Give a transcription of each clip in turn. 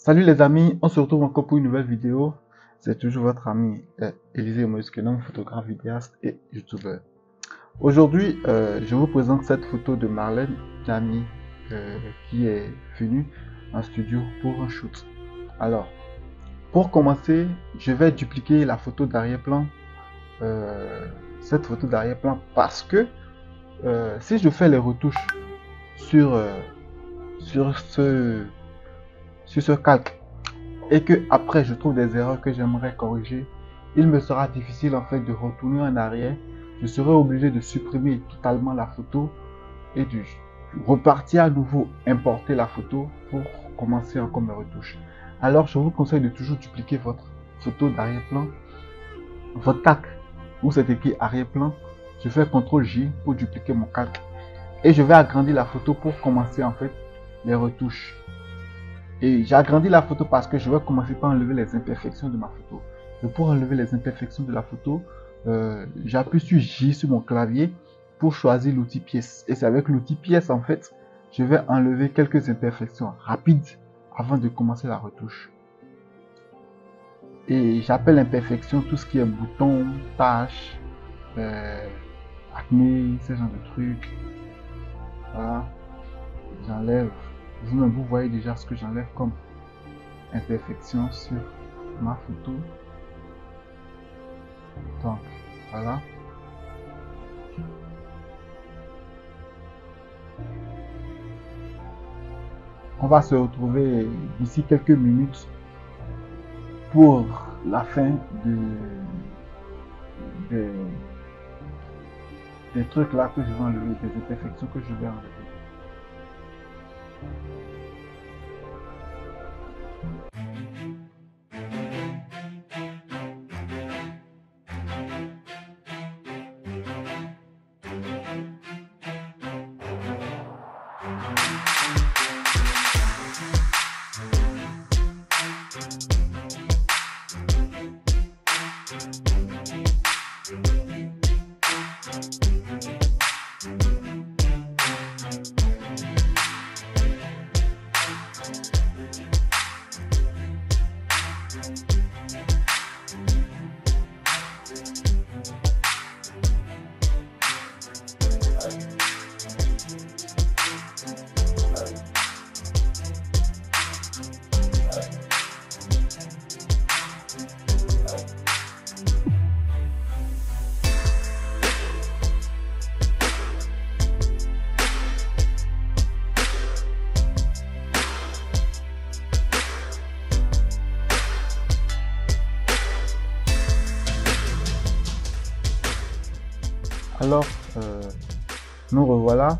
Salut les amis, on se retrouve encore pour une nouvelle vidéo. C'est toujours votre ami Élisée Moïse Kenan, photographe, vidéaste et youtubeur. Aujourd'hui, je vous présente cette photo de Marlène Jamy qui est venue en studio pour un shoot. Alors, pour commencer, je vais dupliquer la photo d'arrière-plan, cette photo d'arrière-plan parce que si je fais les retouches sur ce calque et que après je trouve des erreurs que j'aimerais corriger, il me sera difficile en fait de retourner en arrière. Je serai obligé de supprimer totalement la photo et de repartir à nouveau importer la photo pour commencer encore mes retouches. Alors je vous conseille de toujours dupliquer votre photo d'arrière-plan, votre calque où c'est écrit arrière-plan. Je fais CTRL J pour dupliquer mon calque et je vais agrandir la photo pour commencer en fait les retouches. Et j'ai agrandi la photo parce que je vais commencer par enlever les imperfections de ma photo. Et pour enlever les imperfections de la photo, j'appuie sur J sur mon clavier pour choisir l'outil pièce. Et c'est avec l'outil pièce en fait, je vais enlever quelques imperfections rapides avant de commencer la retouche. Et j'appelle imperfection tout ce qui est boutons, taches, acné, ce genre de trucs. Voilà. J'enlève. Vous-même, vous voyez déjà ce que j'enlève comme imperfection sur ma photo. Donc, voilà. On va se retrouver d'ici quelques minutes pour la fin des trucs là que je vais enlever, des imperfections que je vais enlever. Alors, nous revoilà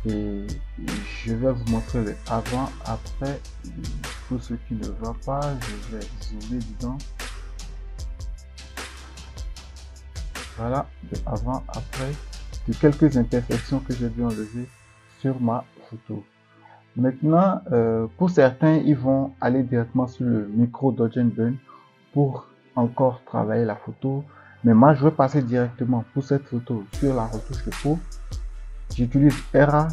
et je vais vous montrer le avant, après. Pour ceux qui ne voient pas, je vais zoomer dedans. Voilà, le avant, après, de quelques imperfections que j'ai dû enlever sur ma photo. Maintenant, pour certains, ils vont aller directement sur le micro Dodge and Burn pour encore travailler la photo. Mais moi, je vais passer directement pour cette photo sur la retouche de peau. J'utilise Era,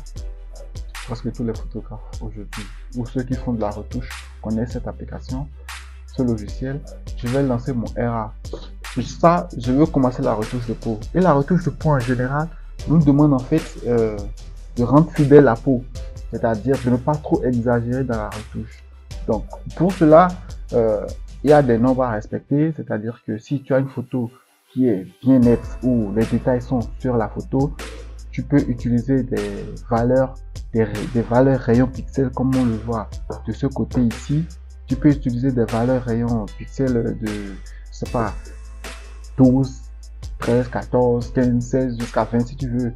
parce que tous les photographes aujourd'hui, ou ceux qui font de la retouche, connaissent cette application, ce logiciel. Je vais lancer mon Era. Pour ça, je veux commencer la retouche de peau. Et la retouche de peau en général nous demande en fait de rendre fidèle la peau, c'est-à-dire de ne pas trop exagérer dans la retouche. Donc, pour cela, il y a des nombres à respecter, c'est-à-dire que si tu as une photo qui est bien nette, où les détails sont sur la photo, tu peux utiliser des valeurs rayons pixels comme on le voit de ce côté ici. Tu peux utiliser des valeurs rayons pixels de, je sais pas, 12, 13, 14, 15, 16 jusqu'à 20 si tu veux.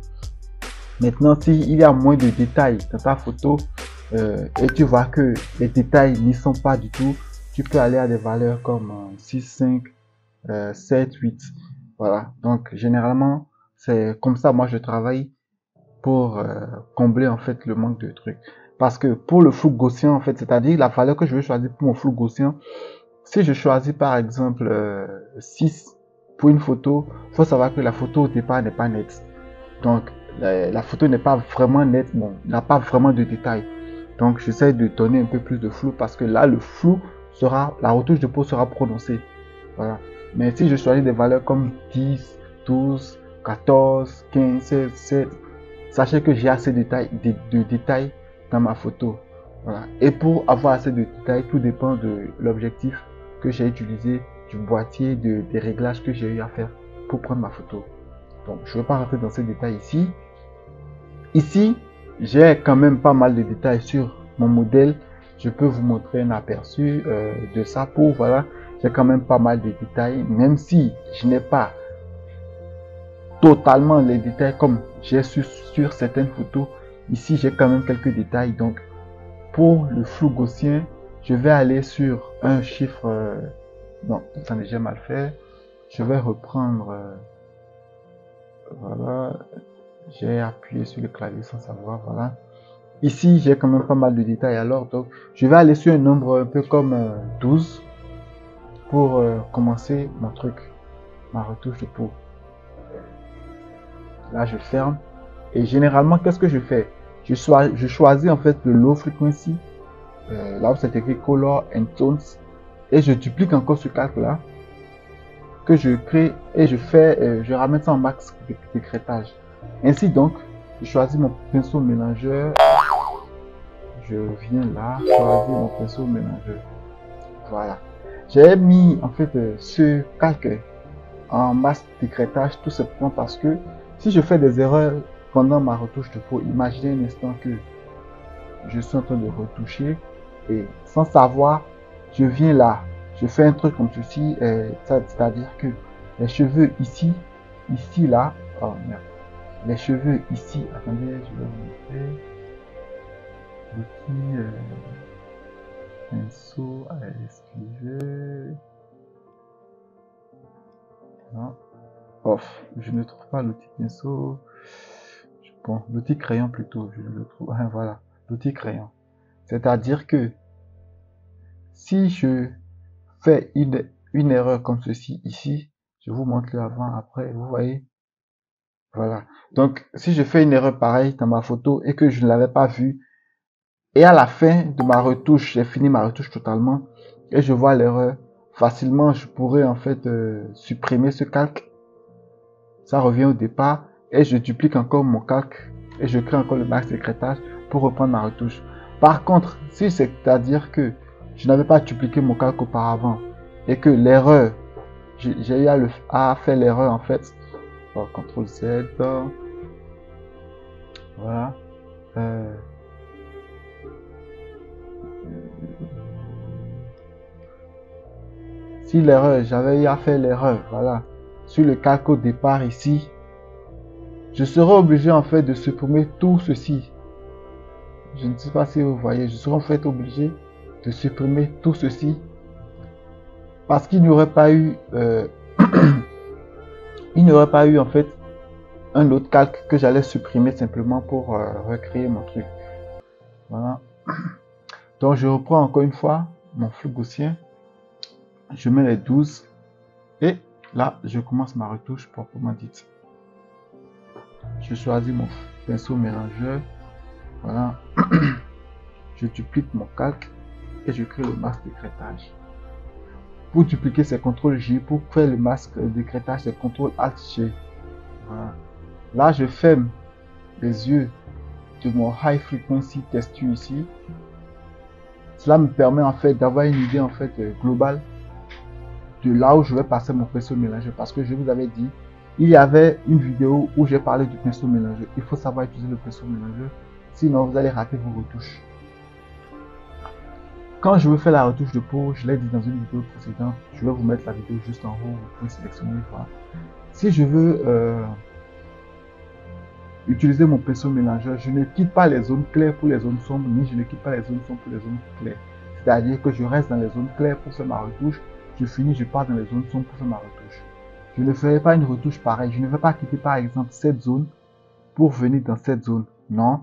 Maintenant, s'il y a moins de détails dans ta photo et tu vois que les détails n'y sont pas du tout, tu peux aller à des valeurs comme 6, 5, 7, 8. Voilà. Donc, généralement, c'est comme ça, moi, je travaille pour combler, en fait, le manque de trucs. Parce que pour le flou gaussien, en fait, c'est-à-dire la valeur que je vais choisir pour mon flou gaussien, si je choisis, par exemple, 6 pour une photo, il faut savoir que la photo au départ n'est pas nette. Donc, la photo n'est pas vraiment nette, bon, il n'a pas vraiment de détails. Donc j'essaie de donner un peu plus de flou parce que là le flou sera, la retouche de peau sera prononcée. Voilà. Mais si je choisis des valeurs comme 10, 12, 14, 15, 16, 17, sachez que j'ai assez de détails dans ma photo. Voilà. Et pour avoir assez de détails, tout dépend de l'objectif que j'ai utilisé, du boîtier, des réglages que j'ai eu à faire pour prendre ma photo. Donc je ne vais pas rentrer dans ces détails ici. Ici, j'ai quand même pas mal de détails sur mon modèle. Je peux vous montrer un aperçu de sa peau. Voilà, j'ai quand même pas mal de détails, même si je n'ai pas totalement les détails comme j'ai sur certaines photos. Ici, j'ai quand même quelques détails. Donc, pour le flou gaussien, je vais aller sur un chiffre. Non, ça n'est jamais mal fait. Je vais reprendre. Voilà, j'ai appuyé sur le clavier sans savoir. Voilà. Ici, j'ai quand même pas mal de détails. Alors, donc, je vais aller sur un nombre un peu comme 12 pour commencer mon truc, ma retouche de peau. Là, je ferme. Et généralement, qu'est-ce que je fais? Je choisis en fait le low frequency, là où c'est écrit color and tones, et je duplique encore ce calque-là que je crée et je ramène ça en max d'écrêtage. Ainsi donc, je choisis mon pinceau mélangeur. Je viens là, choisir mon pinceau mélangeur. Voilà. J'ai mis en fait ce calque en masse d'écrêtage tout simplement parce que si je fais des erreurs pendant ma retouche de peau, imaginez un instant que je suis en train de retoucher et sans savoir, je viens là, je fais un truc comme ceci, c'est-à-dire que les cheveux ici, là, oh merde, les cheveux ici, attendez, je vais vous montrer. L'outil pinceau à esquiver. Non. Off, je ne trouve pas l'outil pinceau. Bon, l'outil crayon plutôt, je le trouve. Voilà, l'outil crayon. C'est-à-dire que si je fais une erreur comme ceci ici, je vous montre l'avant, après, vous voyez. Voilà. Donc, si je fais une erreur pareille dans ma photo et que je ne l'avais pas vue, et à la fin de ma retouche, j'ai fini ma retouche totalement et je vois l'erreur, facilement je pourrais en fait supprimer ce calque. Ça revient au départ et je duplique encore mon calque et je crée encore le max d'écrêtage pour reprendre ma retouche. Par contre, si c'est-à-dire que je n'avais pas dupliqué mon calque auparavant et que l'erreur, j'ai eu à faire l'erreur en fait. Bon, CTRL Z, voilà. Si l'erreur, j'avais eu à faire l'erreur, voilà, sur le calque au départ ici, je serai obligé en fait de supprimer tout ceci. Je ne sais pas si vous voyez, je serai en fait obligé de supprimer tout ceci parce qu'il n'y aurait pas eu, il n'y aurait pas eu en fait un autre calque que j'allais supprimer simplement pour recréer mon truc. Voilà. Donc je reprends encore une fois mon flou gaussien. Je mets les 12 et là je commence ma retouche proprement dite. Je choisis mon pinceau mélangeur. Voilà. Je duplique mon calque et je crée le masque d'écrêtage. Pour dupliquer, c'est CTRL J. Pour faire le masque d'écrêtage, c'est CTRL Alt G. Voilà. Là, je ferme les yeux de mon High Frequency Texture ici. Cela me permet en fait d'avoir une idée en fait globale de là où je vais passer mon pinceau mélangeur. Parce que je vous avais dit, il y avait une vidéo où j'ai parlé du pinceau mélangeur. Il faut savoir utiliser le pinceau mélangeur, sinon vous allez rater vos retouches. Quand je veux faire la retouche de peau, je l'ai dit dans une vidéo précédente, je vais vous mettre la vidéo juste en haut, vous pouvez sélectionner. Voilà. Si je veux utiliser mon pinceau mélangeur, je ne quitte pas les zones claires pour les zones sombres, ni je ne quitte pas les zones sombres pour les zones claires. C'est-à-dire que je reste dans les zones claires pour faire ma retouche, je finis, je pars dans les zones sombres pour faire ma retouche. Je ne ferai pas une retouche pareille, je ne vais pas quitter par exemple cette zone pour venir dans cette zone. Non,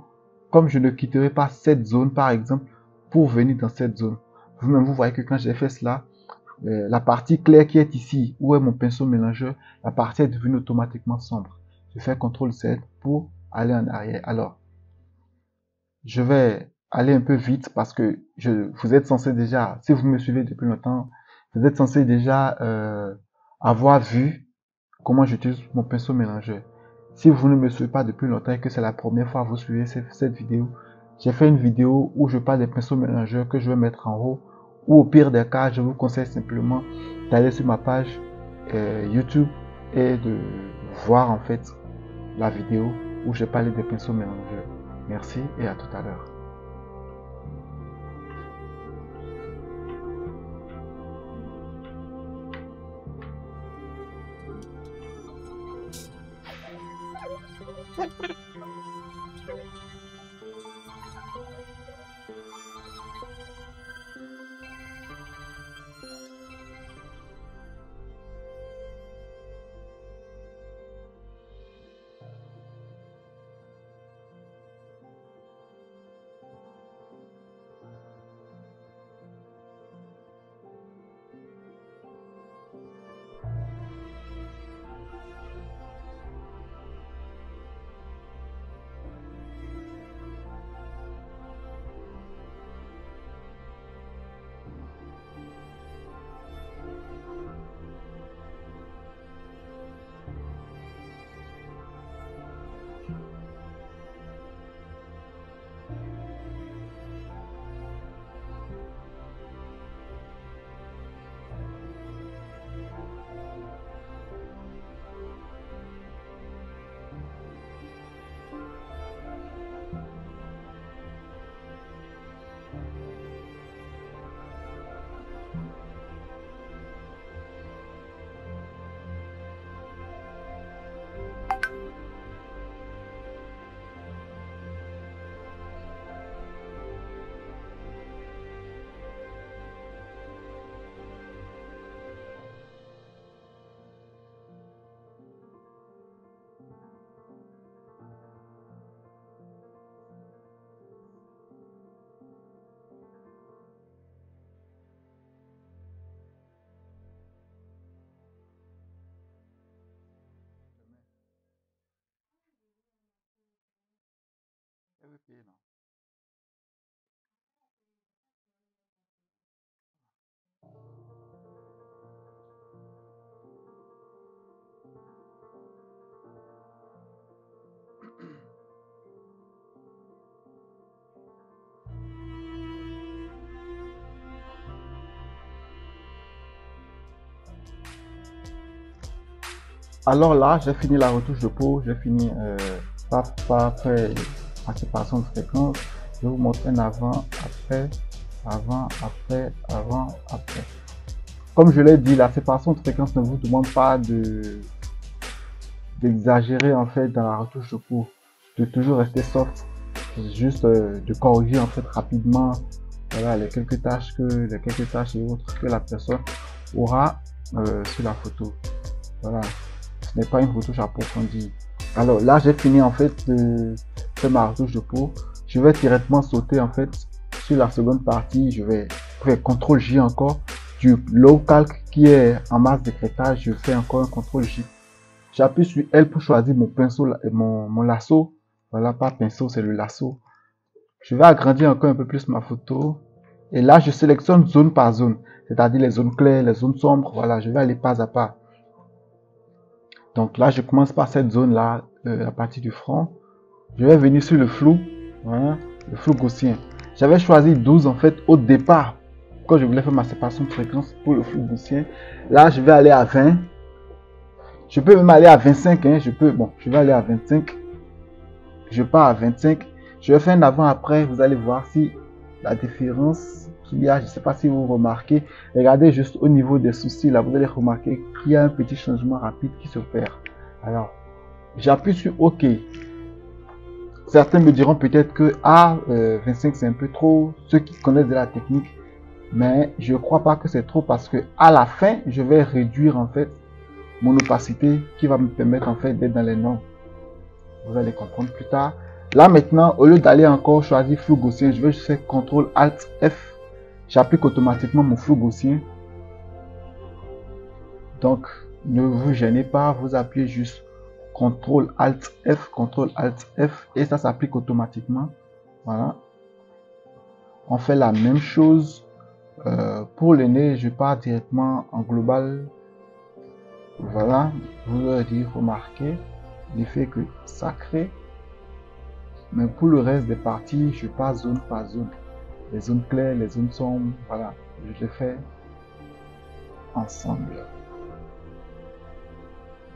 comme je ne quitterai pas cette zone par exemple pour venir dans cette zone. Vous-même, vous voyez que quand j'ai fait cela, la partie claire qui est ici, où est mon pinceau mélangeur, la partie est devenue automatiquement sombre. Je fais CTRL Z pour aller en arrière. Alors, je vais aller un peu vite parce que vous êtes censé déjà, si vous me suivez depuis longtemps, vous êtes censé déjà avoir vu comment j'utilise mon pinceau mélangeur. Si vous ne me suivez pas depuis longtemps et que c'est la première fois que vous suivez cette vidéo, j'ai fait une vidéo où je parle des pinceaux mélangeurs que je vais mettre en haut, ou au pire des cas, je vous conseille simplement d'aller sur ma page YouTube et de voir en fait la vidéo où j'ai parlé des pinceaux mélangeurs. Merci et à tout à l'heure. Alors là, j'ai fini la retouche de peau, j'ai fini par faire la séparation de fréquence. Je vais vous montrer un avant, après, avant, après, avant, après. Comme je l'ai dit, la séparation de fréquence ne vous demande pas d'exagérer en fait dans la retouche de peau, de toujours rester soft, juste de corriger en fait rapidement, voilà, les quelques tâches et autres que la personne aura sur la photo. Voilà, ce n'est pas une retouche approfondie. Alors là, j'ai fini en fait de faire ma retouche de peau. Je vais directement sauter en fait sur la seconde partie. Je vais faire CTRL J encore. Du low calc qui est en masse d'écrêtage, je fais encore un CTRL J. J'appuie sur L pour choisir mon pinceau, mon lasso. Voilà, pas pinceau, c'est le lasso. Je vais agrandir encore un peu plus ma photo. Et là, je sélectionne zone par zone. C'est-à-dire les zones claires, les zones sombres. Voilà, je vais aller pas à pas. Donc là, je commence par cette zone-là, à partir du front. Je vais venir sur le flou. Voilà, le flou gaussien. J'avais choisi 12 en fait au départ. Quand je voulais faire ma séparation de fréquence pour le flou gaussien. Là, je vais aller à 20. Je peux même aller à 25. Hein, je vais aller à 25. Je pars à 25. Je vais faire un avant-après. Vous allez voir si la différence qu'il y a, je ne sais pas si vous remarquez. Regardez juste au niveau des sourcils. Là, vous allez remarquer qu'il y a un petit changement rapide qui s'opère. Alors, j'appuie sur OK. Certains me diront peut-être que 25 c'est un peu trop. Ceux qui connaissent de la technique. Mais je ne crois pas que c'est trop parce que à la fin, je vais réduire en fait mon opacité qui va me permettre en fait d'être dans les normes. Vous allez comprendre plus tard. Là maintenant, au lieu d'aller encore choisir flou gaussien, je vais juste faire CTRL ALT F. J'applique automatiquement mon flou gaussien. Donc, ne vous gênez pas, vous appuyez juste CTRL ALT F et ça s'applique automatiquement. Voilà. On fait la même chose. Pour le nez, je pars directement en global. Voilà, vous aurez dit, remarquez l'effet que ça crée. Mais pour le reste des parties, je pars zone par zone. Les zones claires, les zones sombres, voilà, je les fais ensemble.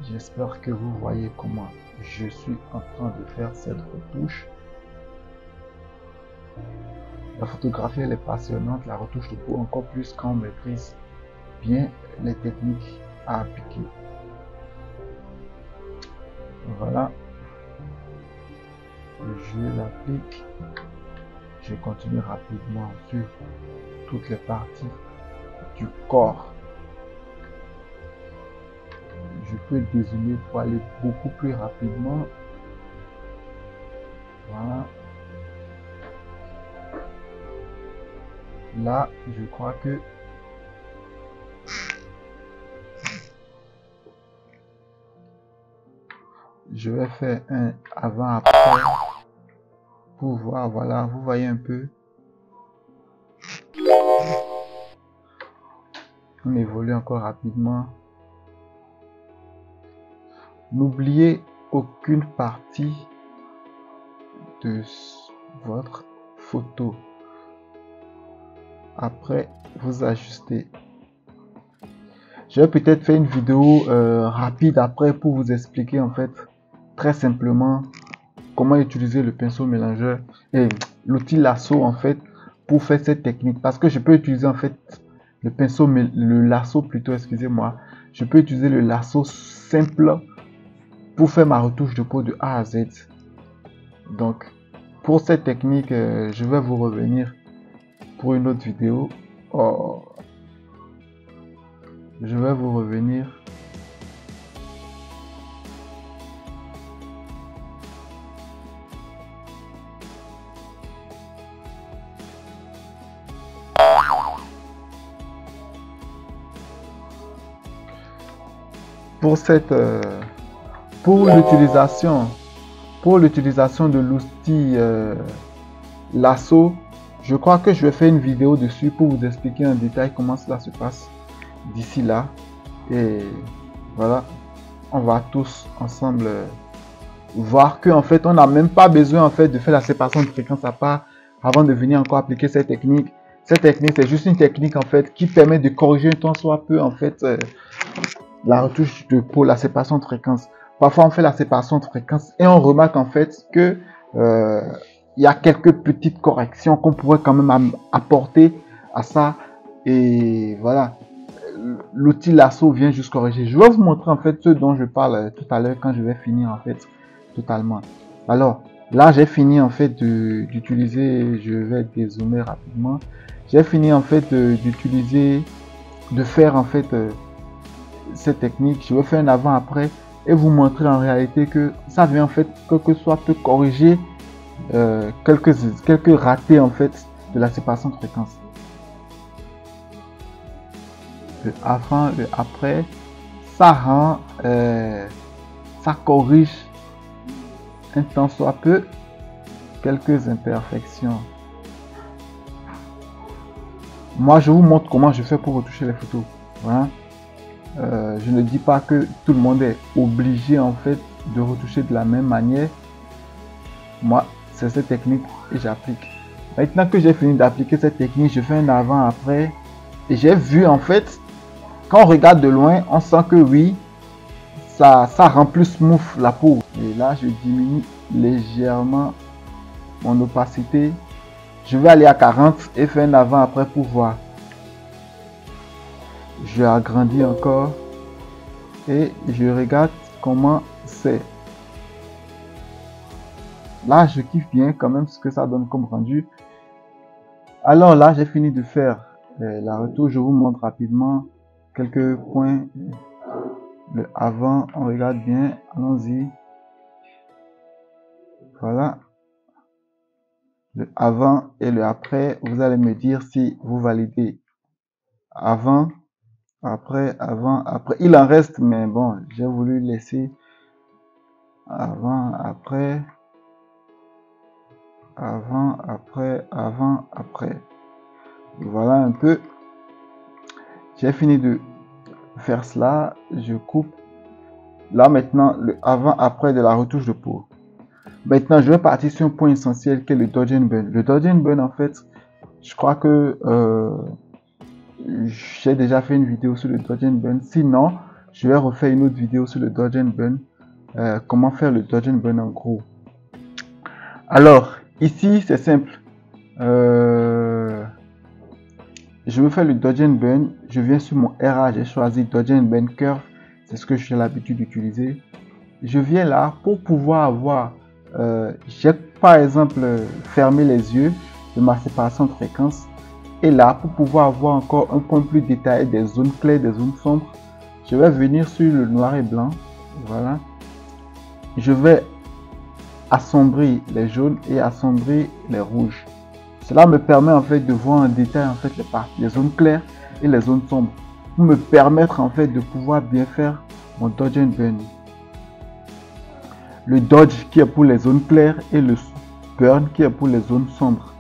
J'espère que vous voyez comment je suis en train de faire cette retouche. La photographie, elle est passionnante, la retouche de peau encore plus quand on maîtrise bien les techniques à appliquer. Voilà, je l'applique. Je continue rapidement sur toutes les parties du corps. Je peux dézoomer pour aller beaucoup plus rapidement. Voilà. Là, je crois que je vais faire un avant-après pour voir. Voilà, vous voyez un peu. On évolue encore rapidement. N'oubliez aucune partie de votre photo. Après, vous ajustez. Je vais peut-être faire une vidéo rapide après pour vous expliquer en fait très simplement comment utiliser le pinceau mélangeur et l'outil lasso en fait pour faire cette technique, parce que je peux utiliser en fait le pinceau, mais le lasso plutôt, excusez-moi, je peux utiliser le lasso simple pour faire ma retouche de peau de A à Z. Donc pour cette technique, je vais vous revenir pour une autre vidéo. Je vais vous revenir. Pour cette pour l'utilisation de l'outil lasso, je crois que je vais faire une vidéo dessus pour vous expliquer en détail comment cela se passe d'ici là. Et voilà, on va tous ensemble voir que en fait on n'a même pas besoin en fait de faire la séparation de fréquence à part avant de venir encore appliquer cette technique. Cette technique, c'est juste une technique en fait qui permet de corriger un tant soit peu en fait la retouche de peau, la séparation de fréquence. Parfois on fait la séparation de fréquence et on remarque en fait que il y a quelques petites corrections qu'on pourrait quand même apporter à ça. Et voilà, l'outil lasso vient juste corriger. Je vais vous montrer en fait ce dont je parle tout à l'heure quand je vais finir en fait totalement. Alors là j'ai fini en fait d'utiliser, je vais dézoomer rapidement. J'ai fini en fait d'utiliser, de faire en fait cette technique. Je vais faire un avant-après et vous montrer en réalité que ça vient en fait quelque soit peut corriger quelques ratés en fait de la séparation de fréquence. Le avant, le après, ça rend, ça corrige un tant soit peu quelques imperfections. Moi, je vous montre comment je fais pour retoucher les photos. Voilà. Je ne dis pas que tout le monde est obligé en fait de retoucher de la même manière. Moi, c'est cette technique que j'applique. Maintenant que j'ai fini d'appliquer cette technique, je fais un avant-après et j'ai vu en fait, quand on regarde de loin, on sent que oui, ça rend plus smooth la peau. Et là, je diminue légèrement mon opacité. Je vais aller à 40 et faire un avant-après pour voir. Je agrandis encore et je regarde comment c'est. Là, je kiffe bien quand même ce que ça donne comme rendu. Alors là, j'ai fini de faire la retouche. Je vous montre rapidement quelques points. Le avant, on regarde bien. Allons-y. Voilà. Le avant et le après. Vous allez me dire si vous validez. Avant, après, avant, après. Il en reste, mais bon, j'ai voulu laisser avant, après. avant, après, avant, après. Voilà un peu. J'ai fini de faire cela. Je coupe. Là maintenant, le avant, après de la retouche de peau. Maintenant, je vais partir sur un point essentiel qui est le Dodge and Burn. Le Dodge and Burn, en fait, je crois que j'ai déjà fait une vidéo sur le Dodge and Burn. Sinon, je vais refaire une autre vidéo sur le Dodge and Burn. Comment faire le Dodge and Burn en gros. Alors, ici, c'est simple. Je veux faire le Dodge and Burn. Je viens sur mon RA, j'ai choisi Dodge and Burn Curve. C'est ce que j'ai l'habitude d'utiliser. Je viens là pour pouvoir avoir... j'ai par exemple fermé les yeux de ma séparation de fréquence. Et là, pour pouvoir avoir encore un point plus détaillé des zones claires, des zones sombres, je vais venir sur le noir et blanc. Voilà. Je vais assombrir les jaunes et assombrir les rouges. Cela me permet en fait de voir en détail en fait les zones claires et les zones sombres. Pour me permettre en fait de pouvoir bien faire mon Dodge and Burn. Le Dodge qui est pour les zones claires et le Burn qui est pour les zones sombres.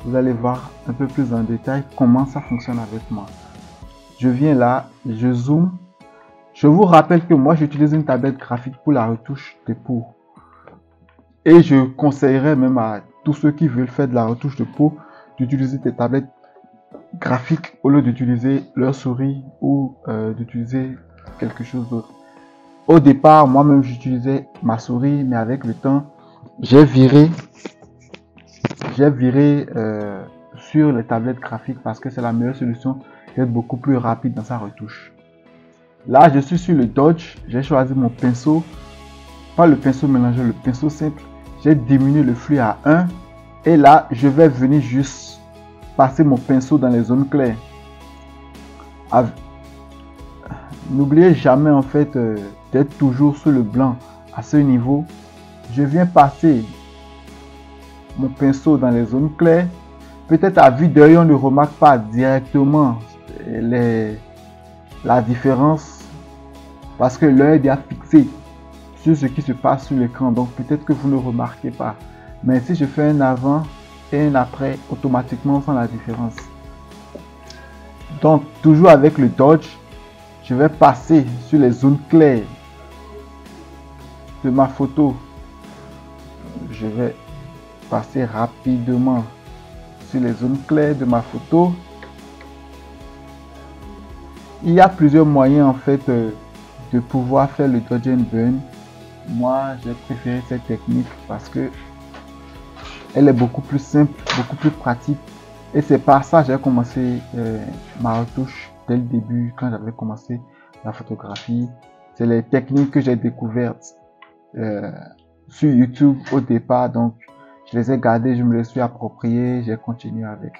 Vous allez voir un peu plus en détail comment ça fonctionne avec moi. Je viens là, je zoome. Je vous rappelle que moi j'utilise une tablette graphique pour la retouche de peau. Et je conseillerais même à tous ceux qui veulent faire de la retouche de peau d'utiliser des tablettes graphiques au lieu d'utiliser leur souris ou d'utiliser quelque chose d'autre. Au départ, moi-même j'utilisais ma souris, mais avec le temps, j'ai viré sur les tablettes graphiques parce que c'est la meilleure solution d'être beaucoup plus rapide dans sa retouche. Là, je suis sur le Dodge, j'ai choisi mon pinceau, pas le pinceau mélangé, le pinceau simple. J'ai diminué le flux à 1 et là, je vais venir juste passer mon pinceau dans les zones claires. N'oubliez jamais en fait d'être toujours sur le blanc à ce niveau. Je viens passer mon pinceau dans les zones claires. Peut-être à vue d'œil, on ne remarque pas directement la différence parce que l'œil est déjà fixé sur ce qui se passe sur l'écran. Donc peut-être que vous ne remarquez pas. Mais si je fais un avant et un après, automatiquement on sent la différence. Donc toujours avec le Dodge, je vais passer sur les zones claires de ma photo. Je vais passer rapidement sur les zones claires de ma photo. Il y a plusieurs moyens en fait de pouvoir faire le Dodge and Burn. Moi, j'ai préféré cette technique parce que elle est beaucoup plus simple, beaucoup plus pratique. Et c'est par ça que j'ai commencé ma retouche dès le début quand j'avais commencé la photographie. C'est les techniques que j'ai découvertes sur YouTube au départ. Donc, je les ai gardées, je me les suis appropriées, j'ai continué avec.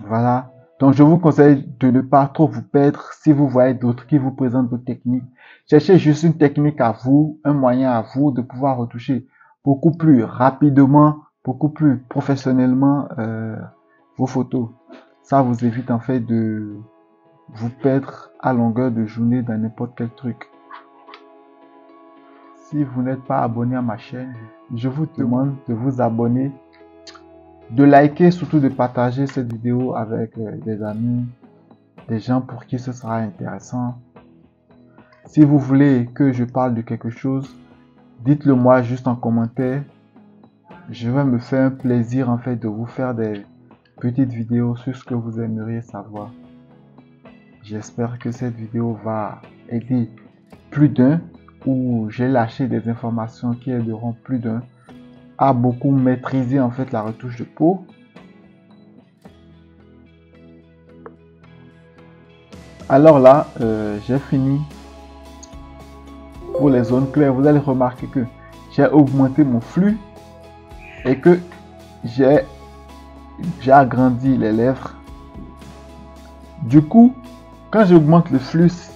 Voilà. Donc, je vous conseille de ne pas trop vous perdre si vous voyez d'autres qui vous présentent d'autres techniques. Cherchez juste une technique à vous, un moyen à vous de pouvoir retoucher beaucoup plus rapidement, beaucoup plus professionnellement vos photos. Ça vous évite en fait de vous perdre à longueur de journée dans n'importe quel truc. Si vous n'êtes pas abonné à ma chaîne, je vous demande de vous abonner, de liker, surtout de partager cette vidéo avec des amis, des gens pour qui ce sera intéressant. Si vous voulez que je parle de quelque chose, dites-le moi juste en commentaire. Je vais me faire un plaisir en fait de vous faire des petites vidéos sur ce que vous aimeriez savoir. J'espère que cette vidéo va aider plus d'un, ou j'ai lâché des informations qui aideront plus d'un à beaucoup maîtriser en fait la retouche de peau. Alors là, j'ai fini pour les zones claires. Vous allez remarquer que j'ai augmenté mon flux et que j'ai agrandi les lèvres. Du coup, quand j'augmente le flux,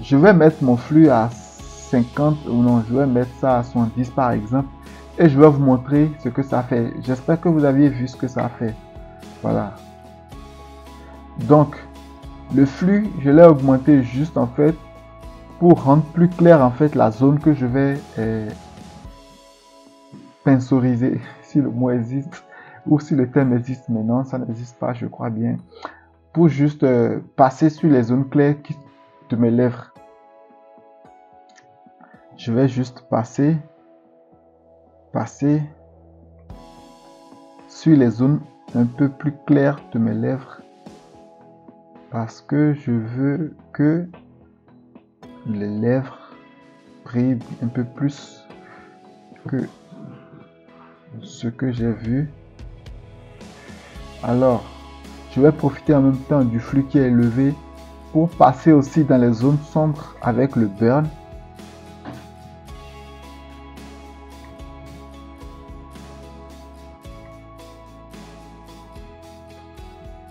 je vais mettre mon flux à 50 ou non, je vais mettre ça à 70 par exemple et je vais vous montrer ce que ça fait. J'espère que vous aviez vu ce que ça fait. Voilà. Donc, le flux, je l'ai augmenté juste en fait pour rendre plus clair en fait la zone que je vais pinceauriser, si le mot existe ou si le terme existe, mais non, ça n'existe pas, je crois bien. Pour juste passer sur les zones claires de mes lèvres. Je vais juste passer sur les zones un peu plus claires de mes lèvres parce que je veux que les lèvres brillent un peu plus que ce que j'ai vu. Alors, je vais profiter en même temps du flux qui est élevé pour passer aussi dans les zones sombres avec le burn.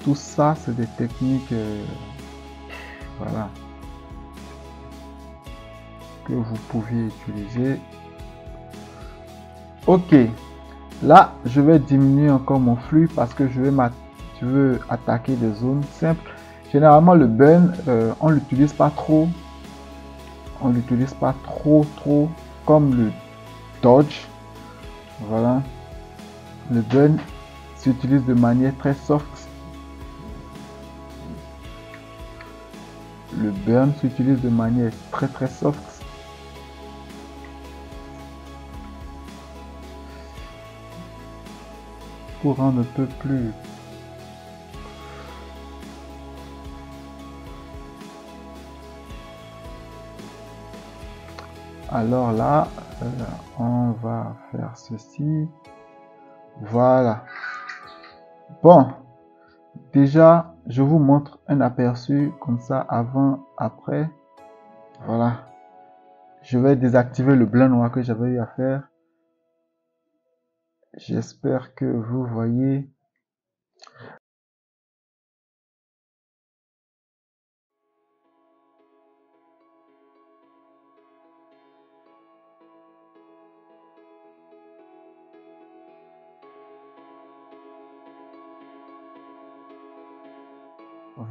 Tout ça, c'est des techniques voilà, que vous pouviez utiliser. Ok, là, je vais diminuer encore mon flux parce que je veux attaquer des zones simples. Généralement, le burn, on l'utilise pas trop. On l'utilise pas trop comme le dodge. Voilà. Le burn s'utilise de manière très soft. Le burn s'utilise de manière très soft. Pour rendre un peu plus alors là on va faire ceci. Voilà. Bon, déjà je vous montre un aperçu comme ça avant, après. Voilà. Je vais désactiver le blanc noir que j'avais eu à faire. J'espère que vous voyez.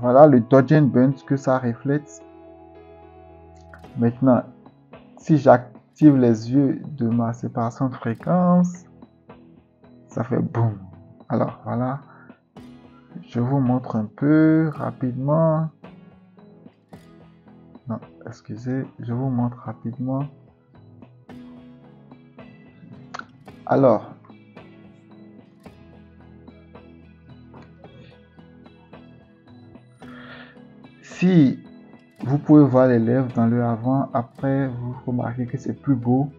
Voilà le dodge and burn que ça reflète. Maintenant, si j'active les yeux de ma séparation de fréquence, ça fait boum. Alors voilà, je vous montre un peu rapidement. Non, excusez, je vous montre rapidement. Alors, si vous pouvez voir les lèvres dans le avant, après vous remarquez que c'est plus beau.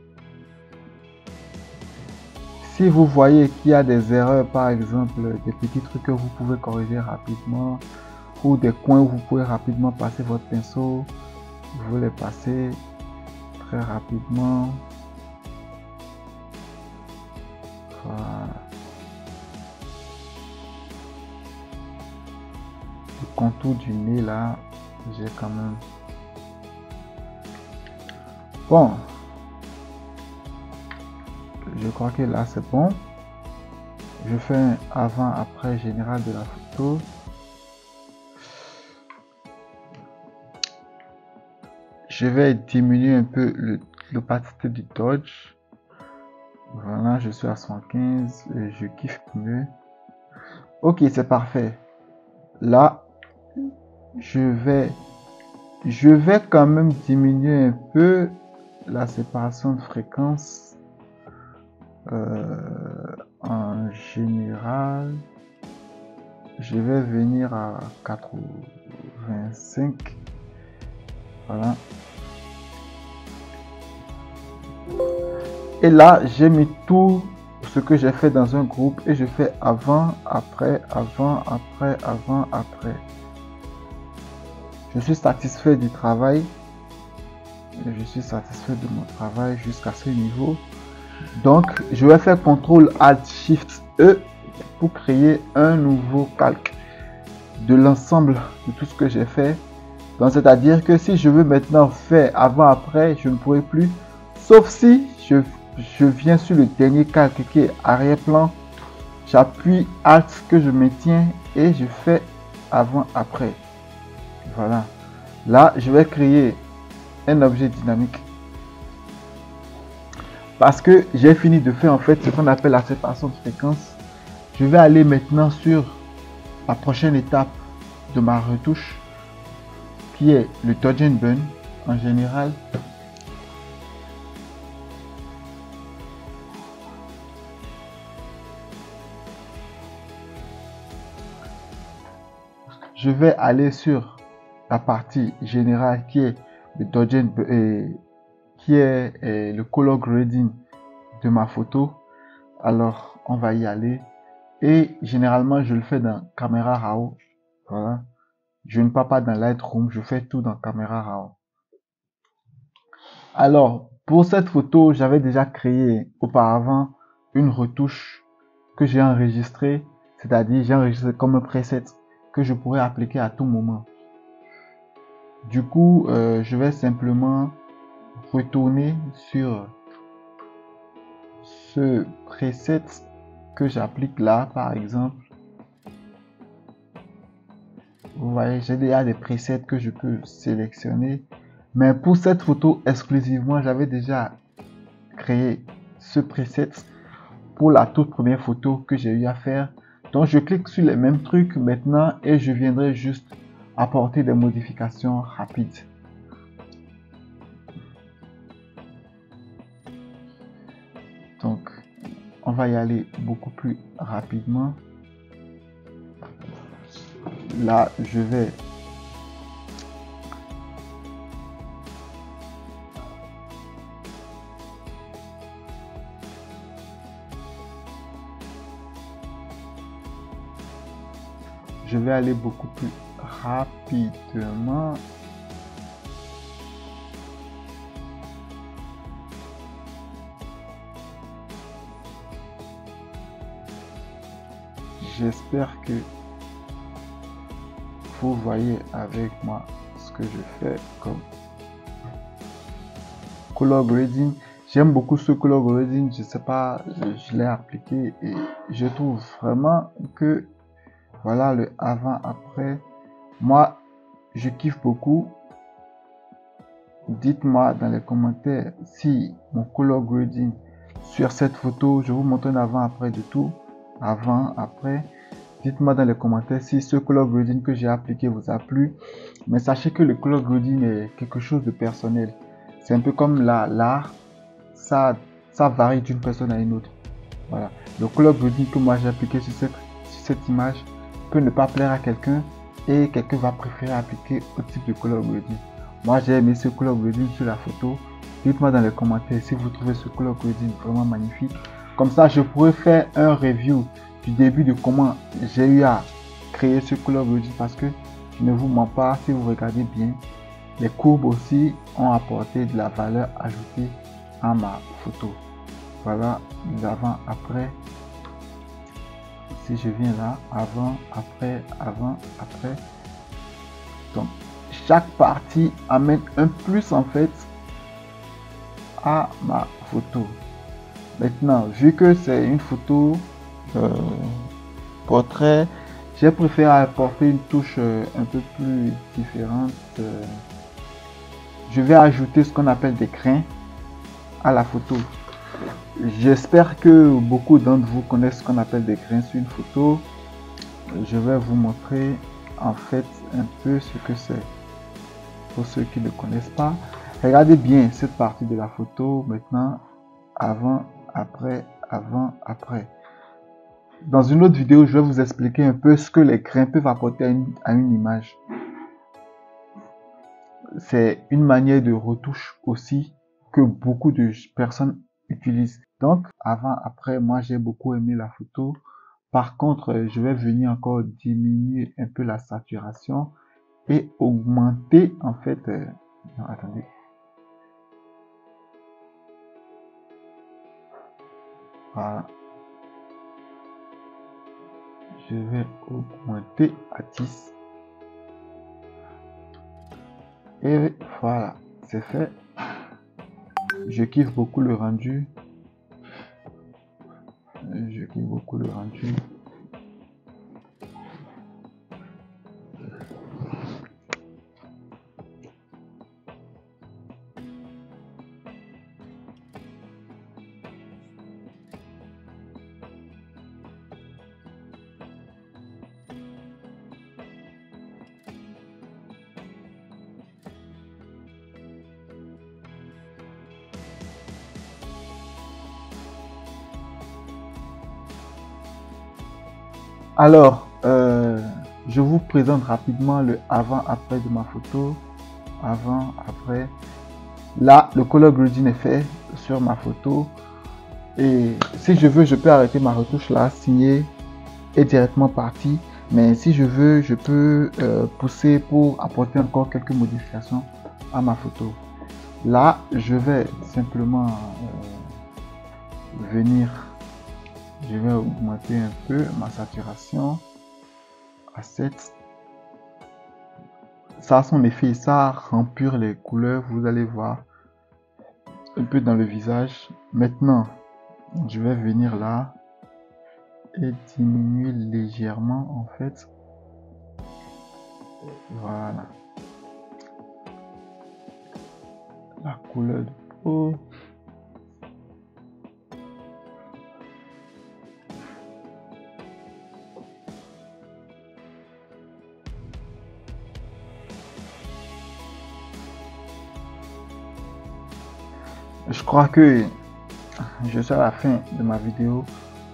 Si vous voyez qu'il y a des erreurs, par exemple des petits trucs que vous pouvez corriger rapidement, ou des coins où vous pouvez rapidement passer votre pinceau, vous les passez très rapidement. Voilà. Le contour du nez là, j'ai quand même. Bon, je crois que là c'est bon. Je fais un avant-après général de la photo. Je vais diminuer un peu l'opacité du dodge. Voilà, je suis à 115 et je kiffe mieux. Ok, c'est parfait. Là, je vais quand même diminuer un peu la séparation de fréquence. En général, je vais venir à 85. Voilà. Et là, j'ai mis tout ce que j'ai fait dans un groupe et je fais avant, après, avant, après, avant, après. Je suis satisfait du travail. Je suis satisfait de mon travail jusqu'à ce niveau. Donc, je vais faire CTRL ALT SHIFT E pour créer un nouveau calque de l'ensemble de tout ce que j'ai fait. Donc, c'est-à-dire que si je veux maintenant faire avant-après, je ne pourrai plus. Sauf si je viens sur le dernier calque qui est arrière-plan. J'appuie ALT que je maintiens et je fais avant-après. Voilà. Là, je vais créer un objet dynamique. Parce que j'ai fini de faire en fait ce qu'on appelle la séparation de fréquence. Je vais aller maintenant sur la prochaine étape de ma retouche, qui est le Dodge and Burn. En général, je vais aller sur la partie générale qui est le Dodge and Burn, qui est le color grading de ma photo. Alors, on va y aller. Et généralement, je le fais dans Camera Raw. Voilà. Je ne pars pas dans Lightroom, je fais tout dans Camera Raw. Alors, pour cette photo, j'avais déjà créé auparavant une retouche que j'ai enregistrée, c'est-à-dire j'ai enregistré comme un preset que je pourrais appliquer à tout moment. Du coup, je vais simplement retourner sur ce preset que j'applique là, par exemple. Vous voyez, j'ai déjà des presets que je peux sélectionner. Mais pour cette photo exclusivement, j'avais déjà créé ce preset pour la toute première photo que j'ai eu à faire. Donc, je clique sur les mêmes trucs maintenant et je viendrai juste apporter des modifications rapides. Donc, on va y aller beaucoup plus rapidement. Là, je vais aller beaucoup plus rapidement. J'espère que vous voyez avec moi ce que je fais comme color grading. J'aime beaucoup ce color grading, je sais pas, je l'ai appliqué et je trouve vraiment que voilà le avant après. Moi, je kiffe beaucoup. Dites-moi dans les commentaires si mon color grading sur cette photo, je vous montre un avant après de tout, avant après. Dites-moi dans les commentaires si ce color grading que j'ai appliqué vous a plu. Mais sachez que le color grading est quelque chose de personnel. C'est un peu comme l'art, ça varie d'une personne à une autre. Voilà. Le color grading que moi j'ai appliqué sur cette image peut ne pas plaire à quelqu'un et quelqu'un va préférer appliquer autre type de color grading. Moi j'ai aimé ce color grading sur la photo. Dites-moi dans les commentaires si vous trouvez ce color grading vraiment magnifique. Comme ça, je pourrais faire un review du début de comment j'ai eu à créer ce color grading parce que je ne vous mens pas, si vous regardez bien, les courbes aussi ont apporté de la valeur ajoutée à ma photo. Voilà l'avant après. Si je viens là, avant, après, avant, après. Donc, chaque partie amène un plus en fait à ma photo. Maintenant, vu que c'est une photo portrait, j'ai préféré apporter une touche un peu plus différente. Je vais ajouter ce qu'on appelle des grains à la photo. J'espère que beaucoup d'entre vous connaissent ce qu'on appelle des grains sur une photo. Je vais vous montrer en fait un peu ce que c'est pour ceux qui ne connaissent pas. Regardez bien cette partie de la photo maintenant, avant, après, avant, après. Dans une autre vidéo, je vais vous expliquer un peu ce que les grains peuvent apporter à une image. C'est une manière de retouche aussi que beaucoup de personnes utilisent. Donc, avant, après, moi j'ai beaucoup aimé la photo. Par contre, je vais venir encore diminuer un peu la saturation et augmenter en fait. Non, attendez. Voilà. Je vais augmenter à 10. Et voilà, c'est fait. Je kiffe beaucoup le rendu. Je kiffe beaucoup le rendu. Alors, je vous présente rapidement le avant-après de ma photo. Avant, après. Là, le color grading est fait sur ma photo. Et si je veux, je peux arrêter ma retouche là, signer et directement partir. Mais si je veux, je peux pousser pour apporter encore quelques modifications à ma photo. Là, je vais simplement je vais augmenter un peu ma saturation à 7. Ça a son effet, ça remplit les couleurs, vous allez voir un peu dans le visage. Maintenant, je vais venir là et diminuer légèrement en fait. Voilà. La couleur de peau. Je crois que je suis à la fin de ma vidéo.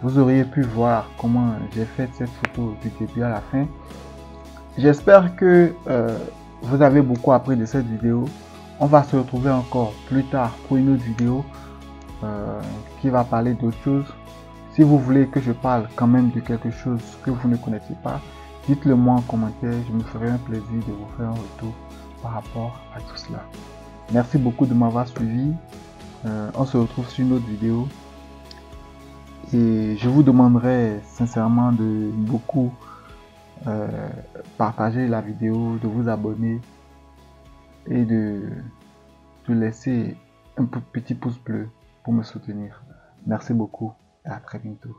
Vous auriez pu voir comment j'ai fait cette photo du début à la fin. J'espère que vous avez beaucoup appris de cette vidéo. On va se retrouver encore plus tard pour une autre vidéo qui va parler d'autre chose. Si vous voulez que je parle quand même de quelque chose que vous ne connaissez pas, dites-le moi en commentaire. Je me ferai un plaisir de vous faire un retour par rapport à tout cela. Merci beaucoup de m'avoir suivi. On se retrouve sur une autre vidéo. Et je vous demanderai sincèrement de beaucoup partager la vidéo, de vous abonner et de laisser un petit pouce bleu pour me soutenir. Merci beaucoup et à très bientôt.